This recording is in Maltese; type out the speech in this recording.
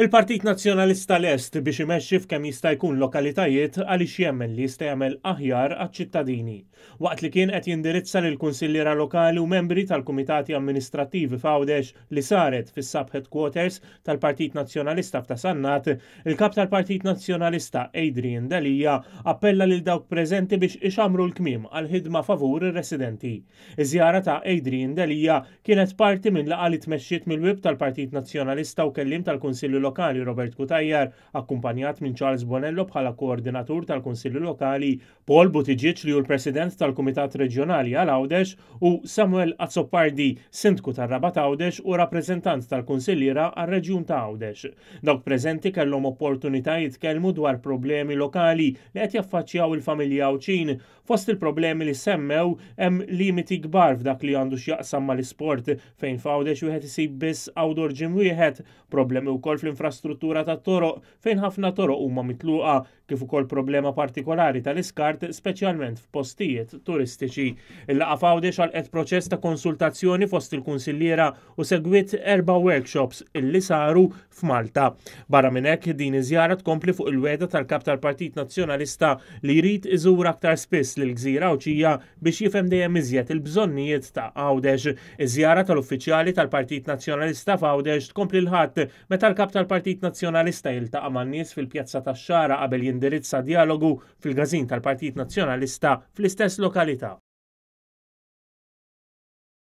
Il-Partit Nazzjonalista lest biex imexxi f'kemm jista' jkun lokalitajiet għaliex jemmen li jista' jagħmel aħjar għaċ-ċittadini. Waqt li kien qed jindirizza lil kunsilliera lokali u membri tal-Kumitati Amministrattivi f'Għawdex li saret fis-Sub Headquarters tal-Partit Nazzjonalista f'Tasannat, il-kap tal-Partit Nazzjonalista Adrian Dalija appella lil dawk preżenti biex ixamru l-kmiem għal ħidma favur ir-residenti. Iż-żjara ta' Adrian Dalija kienet parti minn laqgħa li tmexxiet mill-wib tal-Partit Nazzjonalista u kelliem tal-Kunsilli Lokali Robert Kutajjar, akkumpanjat minn Charles Bonello bħala koordinatur tal-Kunsilli Lokali, Paul Buttigieg li hu l-President tal-Kumitat Reġjonali għal Għawdex u Samuel Azzopardi, Sindku tar-Rabat Għawdex u rappreżentant tal-Kunsilliera għar-Reġjun ta' Għawdex. Dawk preżenti kellhom opportunità jitkellmu dwar problemi lokali li qed jaffaċċjaw il-familja Għawċin. Fost il-problemi li semmew hemm limiti kbar f'dak li għandu x'jaqsam mal-isport fejn f'Għawdex wieħed isib biss outdoor gym wieħed, problemi wkoll fl-infrastruttura tat-toroq fejn ħafna toroq huma mitluqa, kif ukoll problema partikolari tal-iskart speċjalment f'postijiet turistiċi. Il-laqgħa f'Għawdex għalqet proċess ta' konsultazzjoni fost il-kunsilliera u segwit 4 workshops illi saru f'Malta. Barra minn hekk din iż-żjara tkompli fuq il-wegħda tal-Kap tal-Partit Nazzjonalista li jrid iżur aktar spiss lill-Gżira Għawċija biex jifhem dejjem iżjed il-bżonnijiet ta' Għawdex. Iż-żjara tal-uffiċjali tal-Partit Nazzjonalista f'Għawdex tkompli l-ħadd meta l-Kap tal-Partit Nazzjonalista jiltaqa' man-nies fil-Pjazza tax-Xara qabel jindirizza dialogu fil-Gażin tal-Partit Nazzjonalista fl-istess lokalità.